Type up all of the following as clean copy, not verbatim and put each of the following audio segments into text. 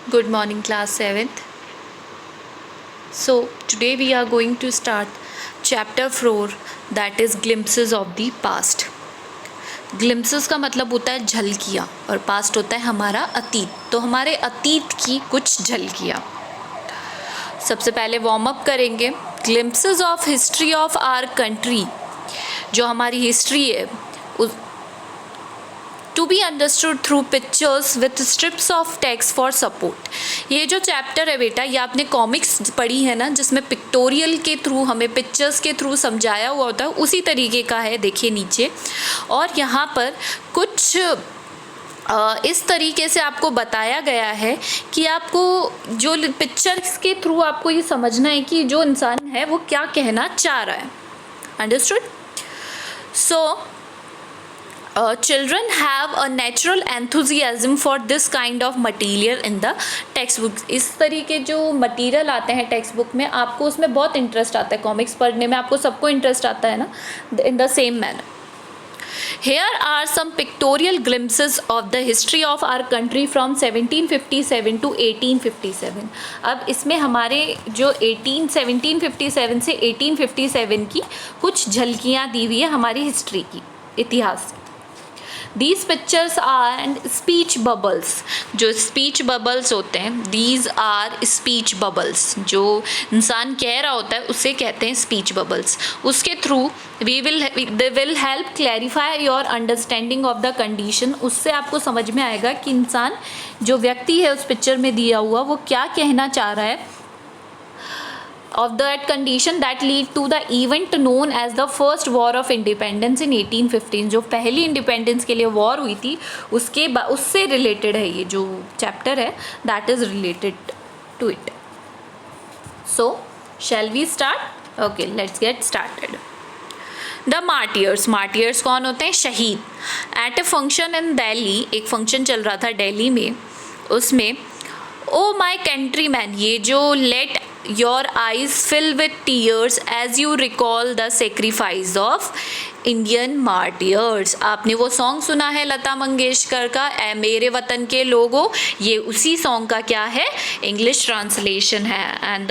Good morning, class 7th. So, today we are going to start chapter 4, that is glimpses of the past. Glimpses का मतलब होता है झलकियाँ और past होता है हमारा अतीत. तो हमारे अतीत की कुछ झलकियाँ. सबसे पहले वार्म अप करेंगे. Glimpses of history of our country, जो हमारी हिस्ट्री है, to be understood through pictures with strips of text for support. ये जो चैप्टर है बेटा, ये आपने कॉमिक्स पढ़ी है ना, जिसमें पिक्टोरियल के थ्रू हमें पिक्चर्स के थ्रू समझाया हुआ होता है, उसी तरीके का है. देखिए नीचे, और यहाँ पर कुछ इस तरीके से आपको बताया गया है कि आपको जो पिक्चर्स के थ्रू आपको ये समझना है कि जो इंसान है वो क्या कहना चाह रहा है. Understood? So children have a natural enthusiasm for this kind of material in the textbook. इस तरीके जो मटेरियल आते हैं टेक्स्ट बुक में, आपको उसमें बहुत इंटरेस्ट आता है. कॉमिक्स पढ़ने में आपको सबको इंटरेस्ट आता है ना, in the same manner. Here are some pictorial glimpses of the history of our country from 1757 to 1857. अब इसमें हमारे जो 1757 से 1857 की कुछ झलकियाँ दी हुई है हमारी हिस्ट्री की, इतिहास. These pictures are and speech bubbles. जो speech bubbles होते हैं, these are speech bubbles. जो इंसान कह रहा होता है उसे कहते हैं speech bubbles. उसके through they will help clarify your understanding of the condition. उससे आपको समझ में आएगा कि इंसान, जो व्यक्ति है उस पिक्चर में दिया हुआ, वो क्या कहना चाह रहा है. Of that condition that lead to the event known as the first war of independence in 1815. जो पहली इंडिपेंडेंस के लिए वॉर हुई थी, उससे रिलेटेड है ये जो चैप्टर है, that is related to it. So shall we start? Okay, let's get started. The martyrs कौन होते हैं? शहीद. At a function in Delhi, एक फंक्शन चल रहा था दिल्ली में, उसमें ओ माई कंट्री मैन, ये जो late your eyes fill with tears as you recall the sacrifice of Indian martyrs. आपने वो सॉन्ग सुना है लता मंगेशकर का, ए मेरे वतन के लोगों. ये उसी सॉन्ग का क्या है? इंग्लिश ट्रांसलेशन है. And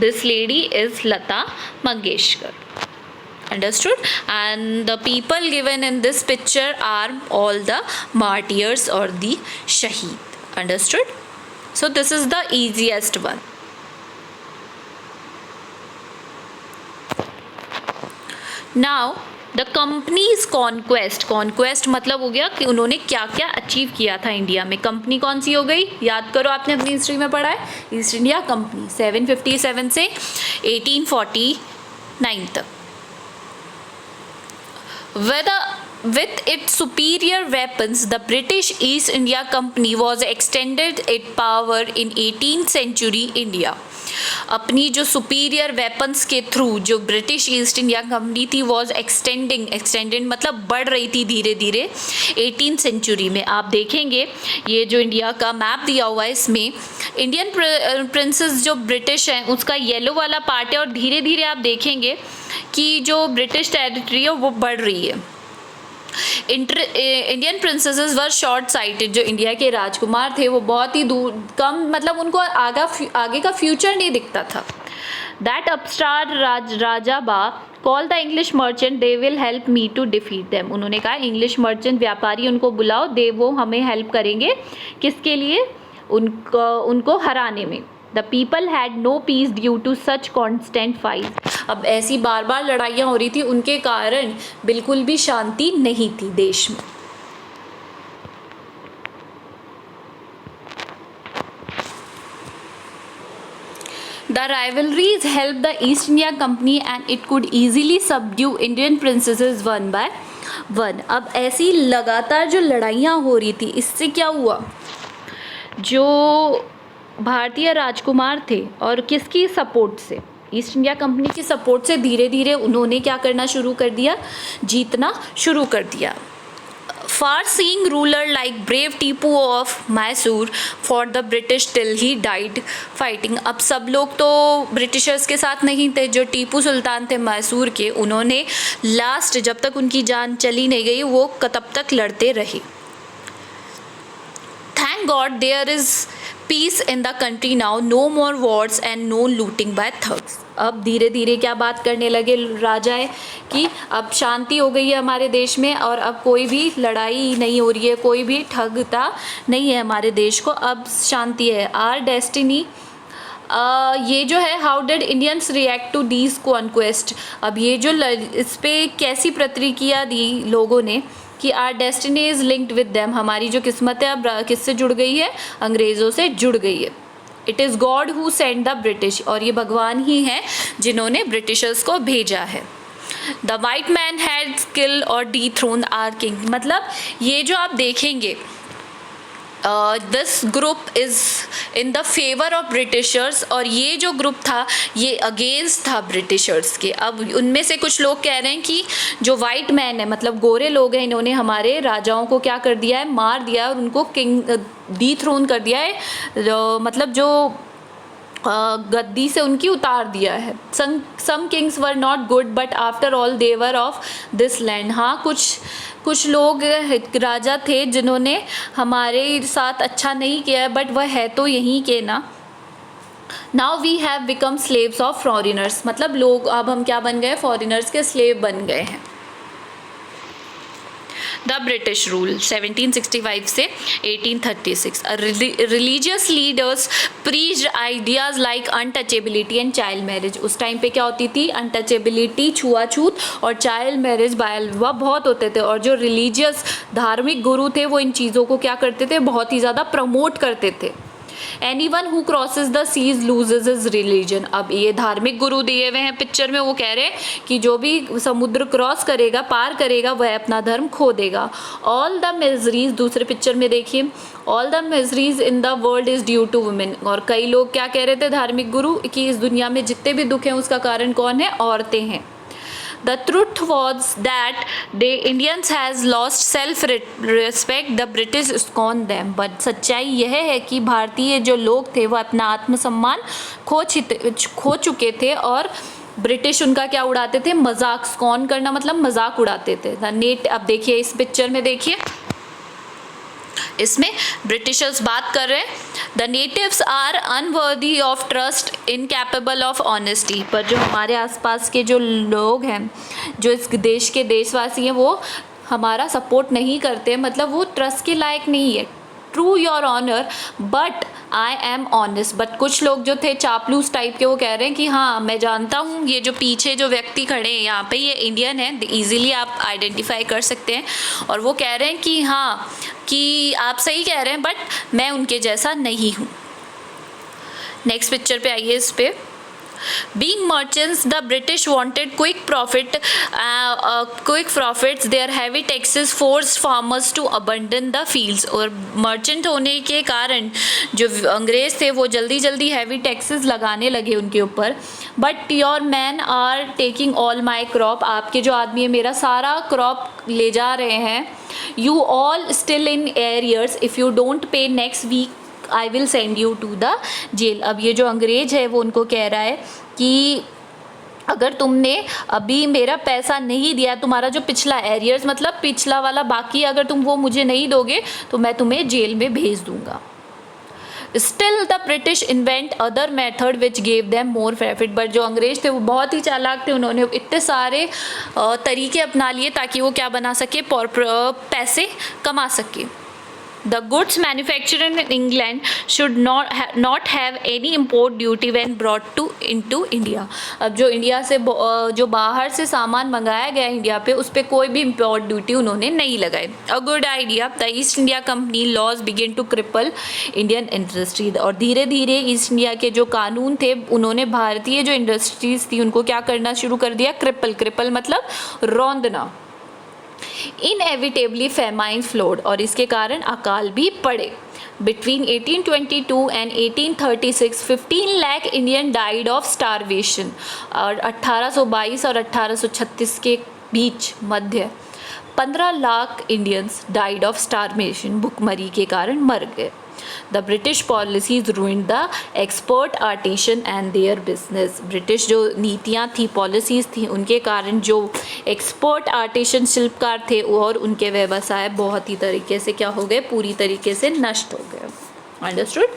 this lady is Lata Mangeshkar. Understood? And the people given in this picture are all the martyrs or the shaheed. Understood? So this is the easiest one. Now the companies conquest मतलब हो गया कि उन्होंने क्या क्या achieve किया था India में. कंपनी कौन सी हो गई? याद करो, आपने अपनी हिस्ट्री में पढ़ा है, ईस्ट इंडिया कंपनी 757 से 1849 तक. With its superior weapons, the British East India Company was extended its power in 18th century India. अपनी जो सुपीरियर वेपन्स के थ्रू जो ब्रिटिश ईस्ट इंडिया कंपनी थी, वॉज एक्सटेंडेड मतलब बढ़ रही थी धीरे धीरे 18th सेंचुरी में. आप देखेंगे ये जो इंडिया का मैप दिया हुआ है, इसमें इंडियन प्रिंसेस जो ब्रिटिश हैं उसका येलो वाला पार्ट है, और धीरे धीरे आप देखेंगे कि जो ब्रिटिश टेरिटरी है वो बढ़ रही है. इंडियन प्रिंसेसेस वर शॉर्ट साइटेड, जो इंडिया के राजकुमार थे वो बहुत ही दूर कम, मतलब उनको आगे का फ्यूचर नहीं दिखता था. दैट अपस्टार राजा बा call the English merchant, they will help me to defeat them. उन्होंने कहा इंग्लिश मर्चेंट व्यापारी उनको बुलाओ, वो हमें हेल्प करेंगे. किसके लिए? उनको हराने में. The people had no peace due to such constant fight. अब ऐसी बार बार लड़ाइयाँ हो रही थी, उनके कारण बिल्कुल भी शांति नहीं थी देश में. The rivalries helped the East India Company and it could easily subdue Indian princesses one by one. अब ऐसी लगातार जो लड़ाइयाँ हो रही थी, इससे क्या हुआ? जो भारतीय राजकुमार थे, और किसकी सपोर्ट से? ईस्ट इंडिया कंपनी की सपोर्ट से धीरे धीरे उन्होंने क्या करना शुरू कर दिया? जीतना शुरू कर दिया. Far seeing ruler like brave Tipu of Mysore for the British till he died fighting. अब सब लोग तो ब्रिटिशर्स के साथ नहीं थे. जो टीपू सुल्तान थे मैसूर के, उन्होंने लास्ट जब तक उनकी जान चली नहीं गई वो तब तक लड़ते रहे. Thank God there is peace in the country now, no more wars and no looting by thugs. अब धीरे धीरे क्या बात करने लगे राजाएं कि अब शांति हो गई है हमारे देश में और अब कोई भी लड़ाई नहीं हो रही है, कोई भी ठगता नहीं है हमारे देश को, अब शांति है। आर डेस्टिनी, ये जो है how did Indians react to these conquest, अब ये जो इस पे कैसी प्रतिक्रिया दी लोगों ने कि are destiny is linked with them, हमारी जो किस्मत है अब किससे जुड़ गई है, अंग्रेज़ों से जुड़ गई है। It is God who send the British, और ये भगवान ही हैं जिन्होंने ब्रिटिशर्स को भेजा है। द वाइट मैन हैड किल और डिथ्रोन आर किंग, मतलब ये जो आप देखेंगे this group is in the favour of Britishers, और ये जो ग्रुप था ये अगेंस्ट था ब्रिटिशर्स के। अब उनमें से कुछ लोग कह रहे हैं कि जो वाइट मैन है, मतलब गोरे लोग हैं, इन्होंने हमारे राजाओं को क्या कर दिया है, मार दिया है और उनको किंग डिथ्रोन कर दिया है, मतलब जो गद्दी से उनकी उतार दिया है। Some kings were not good but after all they were of this land, हाँ कुछ लोग राजा थे जिन्होंने हमारे साथ अच्छा नहीं किया बट वह है तो यहीं के ना। Now we have become slaves of foreigners, मतलब लोग अब हम क्या बन गए, फॉरिनर्स के स्लेव बन गए हैं। द ब्रिटिश रूल 1765 से 1836, religious leaders preached ideas like untouchability and child marriage. उस टाइम पे क्या होती थी, अनटचेबिलिटी, छुआछूत और चाइल्ड मैरिज, बाल विवाह बहुत होते थे, और जो रिलीजियस धार्मिक गुरु थे वो इन चीज़ों को क्या करते थे, बहुत ही ज़्यादा प्रमोट करते थे। Anyone who crosses the seas loses his religion, अब ये धार्मिक गुरु दिए हुए हैं पिक्चर में, वो कह रहे हैं कि जो भी समुद्र क्रॉस करेगा, पार करेगा, वह अपना धर्म खो देगा। All the miseries, दूसरे पिक्चर में देखिए, All the miseries in the world is due to women, और कई लोग क्या कह रहे थे धार्मिक गुरु कि इस दुनिया में जितने भी दुख हैं उसका कारण कौन है, औरतें हैं। The truth was that the Indians has lost self-respect, the British scorned them, but सच्चाई यह है कि भारतीय जो लोग थे वो अपना आत्मसम्मान खो चुके थे और ब्रिटिश उनका क्या उड़ाते थे, मजाक। स्कॉन करना मतलब मजाक उड़ाते थे। अब देखिए इस पिक्चर में देखिए, इसमें ब्रिटिशर्स बात कर रहे हैं, the natives are unworthy of trust, incapable of honesty, पर जो हमारे आसपास के जो लोग हैं, जो इस देश के देशवासी हैं, वो हमारा सपोर्ट नहीं करते, मतलब वो ट्रस्ट के लायक नहीं है। True your honour but I am honest, but कुछ लोग जो थे चापलूस टाइप के, वो कह रहे हैं कि हाँ मैं जानता हूँ ये जो पीछे जो व्यक्ति खड़े हैं यहाँ पे ये इंडियन है, इजीली आप आइडेंटिफाई कर सकते हैं, और वो कह रहे हैं कि हाँ कि आप सही कह रहे हैं बट मैं उनके जैसा नहीं हूँ। नेक्स्ट पिक्चर पे आइए, इस पे Being merchants, the British wanted quick profits. Their heavy taxes forced farmers to abandon the fields. और मर्चेंट होने के कारण जो अंग्रेज़ थे वो जल्दी जल्दी हैवी टैक्सेस लगाने लगे उनके ऊपर। But your man are taking all my crop, आपके जो आदमी है मेरा सारा क्रॉप ले जा रहे हैं। You all still in arrears, if you don't pay next week I will send you to the jail. अब ये जो अंग्रेज है वो उनको कह रहा है कि अगर तुमने अभी मेरा पैसा नहीं दिया, तुम्हारा जो पिछला एरियर्स मतलब पिछला वाला बाकी, अगर तुम वो मुझे नहीं दोगे तो मैं तुम्हें जेल में भेज दूंगा। Still the British invent other method which gave them more profit, but जो अंग्रेज थे वो बहुत ही चालाक थे, उन्होंने इतने सारे तरीके अपना लिए ताकि वो क्या बना सके, पैसे कमा सके। The goods manufactured in England should not have any import duty when brought into India. अब जो इंडिया से जो बाहर से सामान मंगाया गया इंडिया पे, उस पर कोई भी इम्पोर्ट ड्यूटी उन्होंने नहीं लगाई। A good idea. The East India Company laws begin to cripple Indian industry. और धीरे धीरे ईस्ट इंडिया के जो कानून थे उन्होंने भारतीय जो इंडस्ट्रीज थी उनको क्या करना शुरू कर दिया, क्रिपल मतलब रौंदना। इनएविटेबली फेमाइन फ्लोड, और इसके कारण अकाल भी पड़े। Between 1822 and 1836 15 lakh Indian died of starvation, और 1822 और 1836 के बीच मध्य 15 lakh Indians died of starvation, भुखमरी के कारण मर गए। The British policies ruined the expert artisan and their business, British जो नीतियाँ थी, पॉलिसीज़ थी, उनके कारण जो एक्सपर्ट आर्टिशन शिल्पकार थे और उनके व्यवसाय बहुत ही तरीके से क्या हो गए, पूरी तरीके से नष्ट हो गए। अंडरस्टूड।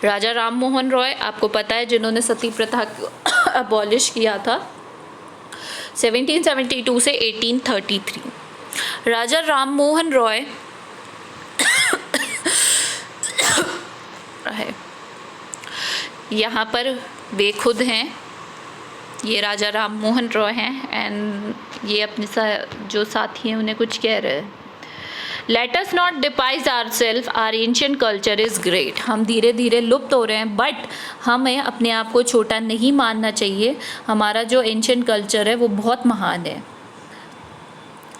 राजा राम मोहन रॉय, आपको पता है, जिन्होंने सती प्रथा को अबॉलिश किया था 1772 से 1833। राजा राम मोहन रॉय है, यहाँ पर वे खुद हैं, ये राजा राम मोहन रॉय हैं, एंड ये अपने जो साथी हैं उन्हें कुछ कह रहे हैं। Let us not despise our self, our ancient culture is great. हम धीरे धीरे लुप्त हो रहे हैं, बट हमें अपने आप को छोटा नहीं मानना चाहिए। हमारा जो एंशियंट कल्चर है वो बहुत महान है।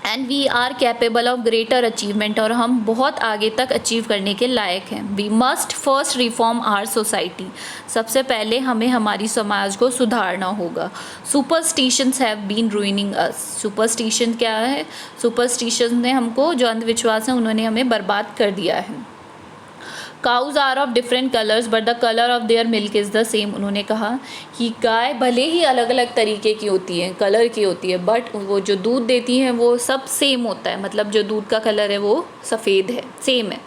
And we are capable of greater achievement, और हम बहुत आगे तक अचीव करने के लायक हैं। We must first reform our society, सबसे पहले हमें हमारी समाज को सुधारना होगा। Superstitions have been ruining us, superstition क्या है? सुपरस्टिशन ने हमको, जो अंधविश्वास है उन्होंने हमें बर्बाद कर दिया है। Cows are of different colours but the colour of their milk is the same. उन्होंने कहा कि गाय भले ही अलग अलग तरीके की होती है, कलर की होती है, बट वो जो दूध देती हैं वो सब सेम होता है, मतलब जो दूध का कलर है वो सफ़ेद है, सेम है।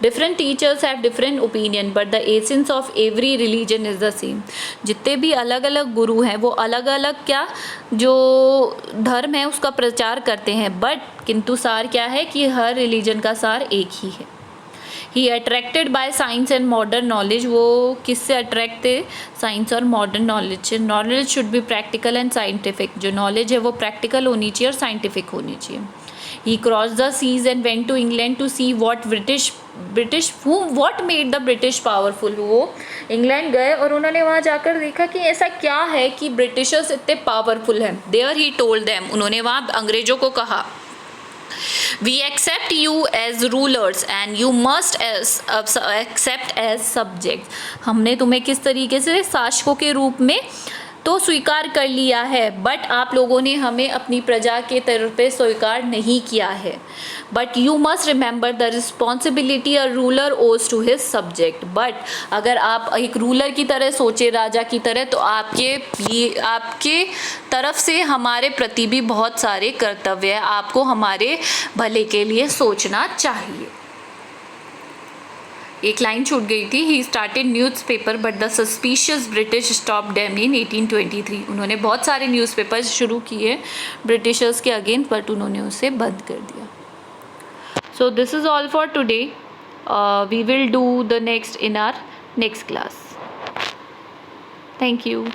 Different teachers have different opinion but the essence of every religion is the same. जितने भी अलग अलग गुरु हैं वो अलग अलग क्या जो धर्म है उसका प्रचार करते हैं, बट किंतु सार क्या है कि हर रिलीजन का सार एक ही है। He attracted by science and modern knowledge, वो किससे अट्रैक्ट थे? साइंस और मॉडर्न नॉलेज से। Knowledge should be practical and scientific, जो नॉलेज है वो प्रैक्टिकल होनी चाहिए और साइंटिफिक होनी चाहिए। He cross the seas and went to England to see what what made the British powerful. वो इंग्लैंड गए और उन्होंने वहाँ जाकर देखा कि ऐसा क्या है कि ब्रिटिशर्स इतने पावरफुल हैं। देयर ही टोल्ड देम, उन्होंने वहाँ अंग्रेजों को कहा, We accept you as rulers and you must accept as subjects। हमने तुम्हें किस तरीके से शासकों के रूप में तो स्वीकार कर लिया है, बट आप लोगों ने हमें अपनी प्रजा के तौर पे स्वीकार नहीं किया है। But you must remember the responsibility a ruler ओज टू हिज सब्जेक्ट। बट अगर आप एक रूलर की तरह सोचे, राजा की तरह, तो आपके तरफ से हमारे प्रति भी बहुत सारे कर्तव्य है, आपको हमारे भले के लिए सोचना चाहिए। एक लाइन छूट गई थी, he started newspaper but the suspicious British stop them in 1823। उन्होंने बहुत सारे न्यूज़पेपर्स शुरू किए ब्रिटिशर्स के अगेंस्ट, बट उन्होंने उसे बंद कर दिया। So this is all for today, we will do the next in our next class. Thank you.